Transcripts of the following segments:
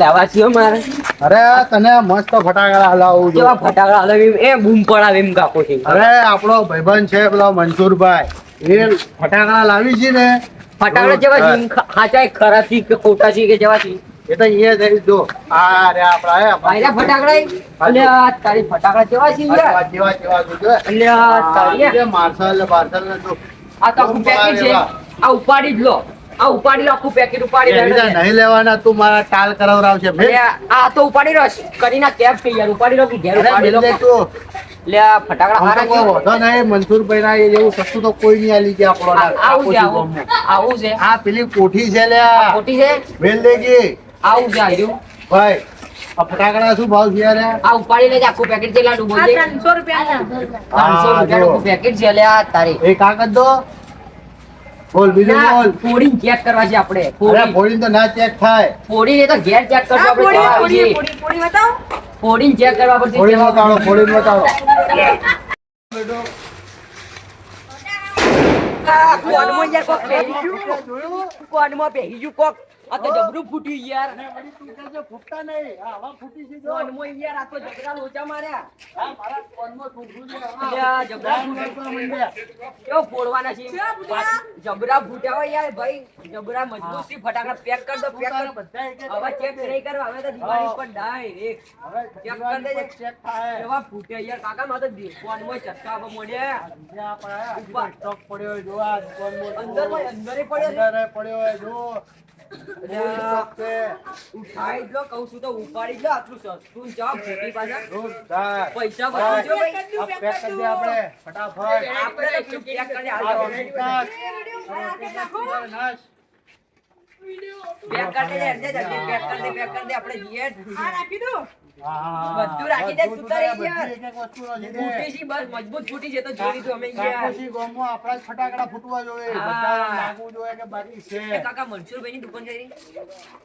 લાવવા છીએ મારે. અરે તને મસ્ત ફટાકડા હલાવું કેવા ફટાકડા હલાવી એ બૂમ પડાવે એમ કાકો છે. અરે આપણો ભાઈબંધ છે પેલો મનસુરભાઈ, એ ફટાકડા લાવી છે ને. ફટાકડા જેવા છે ખાચા ખરા છે કે ખોટા છે કે જેવા છે એ તો એ થઈ જો આ રે આપડા ભાઈના ફટાકડા અને આ તારી ફટાકડા કેવા છે યાર કેવા કેવા જોજો અને આ તારી માર્શલ ને જો આ તો આખું પેકેટ છે. આ ઉપાડી જ લો, આ ઉપાડી લો, આખું પેકેટ ઉપાડી લો. નહીં લેવાના, તું મારા ટાલ કરાવરાવશે બે. આ તો ઉપાડી લો કરીના કેપ છે યાર, ઉપાડી લો કે ઘેર ઉપાડી લો. લે આ ફટાકડા હારા છે. વધો નહીં મનસુરભાઈ ના એવું સસ્તું તો કોઈ નહીં આલી ગયા આપણો. આવું છે. આ પેલી કોઠી છે લ્યા, કોઠી છે વેલ દેગી. આવું છે આયુ ભાઈ આ ફટાકડા શું ભાવ છે યાર? આ ઉપાડી લેજે આખું પેકેટ છે લાડુ બોલ દે. 300 રૂપિયા 300 રૂપિયાનું પેકેટ છે લે આ તારી. એ કાગળ દો. બોલ બીજું બોલ. ફોડીને ચેક કરવા છે આપણે. અરે ફોડીને તો ના ચેક થાય. ફોડીને તો ઘેર ચેક કરજો આપણે. પોડી બતાવો. ફોડીને ચેક કરવા પડશે. ફોડીને બતાવો, ફોડીને બતાવો. આ કોડમાં યાર કોક પહેરી ગયું. કોડમાં પહેરી ગયું કોક. આ તો જબરું ફૂટ્યું યાર. ફૂટતા નહીં. આ હવા ફૂટી છે જો. કોડમાં યાર આ તો જબરા લોચા માર્યા. આ મારા કોનમાં ફૂટવું છે. અલ્યા જબરા ફૂટ્યા. કેવો ફોડવાના છે? જબરા ફૂટ્યા હોય યાર ભાઈ. જબરા મજબૂત થી ફટાકડા પેક કર દો, પેક કર. હવે ચેક નહીં કરવા, હવે તો દિવાળી પર ડાયરેક્ટ હવે ચેક કર દેજે. ચેક થાય. કેવા ફૂટ્યા યાર કાકા, માં તો કોડમાં ચટકા આપવા મળ્યા. જ્યાં પડ્યા, સ્ટોક પડ્યો હોય જો. આ કોનમાં અંદર ભાઈ અંદરે પડ્યો છે. અંદર પડ્યો હોય જો. ઉઠાઈ જ લો, કહું છું તો ઉપાડી જ લો. આટલું સસ્તું ને ચા ફૂટી પાછા. જોરદાર. પૈસા બચાવજો ભાઈ. આ પેક કરી દે આપણે ફટાફટ. આપણે એટલું પેક કરી આ આલો. રોટિકા. નાશ. પેક કરી દે, જલ્દી જલ્દી પેક કરી દે, પેક કરી દે. આપણે જઈએ. આ રાખી દો. બધું રાખી દે, તું તારે યાર. બધી એક વસ્તુનો છે તે. ફૂટી છે બસ, મજબૂત ફૂટી છે તો જોઈ લીધું અમે યાર. કાકોસી ગામમાં આપણા જ ફટાકડા ફૂટવા જોઈએ. હા. બધાને લાગવું જોઈએ કે બાકી છે. એ કાકા મનસુરભાઈ ની દુકાન છે.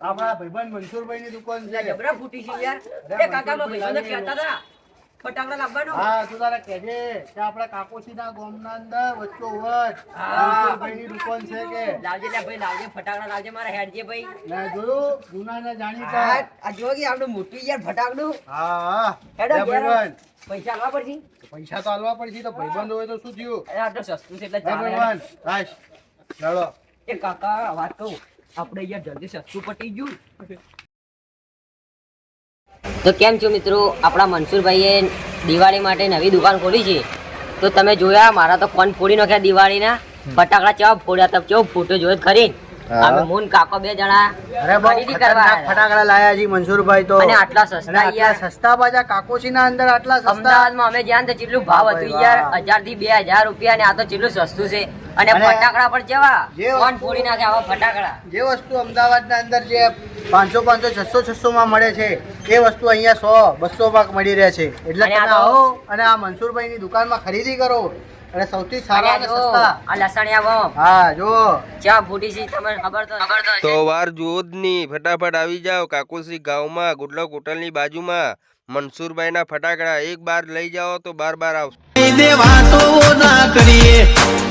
આપણા ભાઈબંધ મનસુરભાઈ ની દુકાન છે. જબરા ફૂટી છે યાર. એ કાકા માં ભાઈઓને કહેતા હતા ફટાકડા લાવવાનો. હા, તું તારે કહેજે કે આપણા કાકોસીના ગામના અંદર વચ્ચોવચ હા. મનસુરભાઈ ની દુકાન છે કે. લાવજે લે ભાઈ, લાવજે ફટાકડા લાવજે મારા હેડજે ભાઈ. ના જોયું જૂના ને જાણીતા. આ જો કે આપણું મોટું યાર ફટાકડું. હા હા. હેડો લે ઘેર. ભાઈબંધ. પૈસા આલવા પડશે. પૈસા તો આલવા પડશે તો ભાઈબંધ હોય તો શું થયું? એ આ તો સસ્તું છે એટલે લે ચાલે. ભાઈબંધ રાશ ચાલો. એ કાકા વાત કહું, આપણે યાર જલ્દી સસ્તું પટી ગયું. તો કેમ છો મિત્રો, આપણા મનસુરભાઈએ દિવાળી માટે નવી દુકાન ખોલી છે. તો તમે જોયા મારા તો ફોન ફોડી નાખ્યા દિવાળીના. ફટાકડા કેવા ફોડ્યા તો કેવો ફોટો જોયો ખરી. અમે મૂન કાકો બે જણા ખરીદી કરવા આવ્યા. ફટાકડા લાયા છે મનસુરભાઈ તો. અને આટલા સસ્તા યાર. સસ્તા પાછા કાકોસીના અંદર આટલા સસ્તા. અમદાવાદમાં અમે જ્યાં તો કેટલું ભાવ હતું યાર, 1000 થી 2000 રૂપિયા. ને આ તો કેટલું સસ્તું છે. અને ફટાકડા પણ કેવા ફોન ફોડી નાખે આવા ફટાકડા. જે વસ્તુ અમદાવાદના અંદર જે 500 500 600 600 માં મળે છે એ વસ્તુ અહીંયા 100 200 માં મળી રહે છે. એટલે અને તમે આ તો- આવો અને આ મનસુરભાઈની દુકાનમાં ખરીદી કરો અને સૌથી સારા અને સસ્તા. આ લસણિયા બમ હા જો ચા ફૂટી છે તમને ખબર તો તો વાર જોધની ફટાફટ આવી જાઓ કાકોસી ગામમાં ગુડલક હોટલની બાજુમાં મનસુરભાઈના ફટાકડા એક બાર લઈ જાઓ તો બાર બાર આવશે. દેવા તો ના કરીએ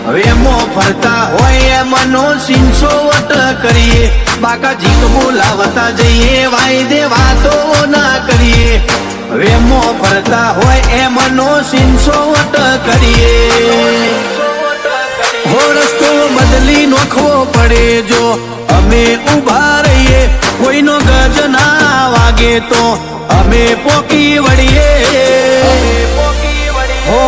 હવે મો ફરતા હોય મનો સિંસો વટ કરીએ બાકા જીત બોલાવતા જઈએ વાય દેવા તો ના કરીએ હવે મો ફરતા હોય એ મનો સિંસો વટ કરીએ હો રસ્તો બદલી નોખવો પડે જો અમે ઉભા રહીએ કોઈનો ગજ ના વાગે તો અમે પોકી વળીએ હો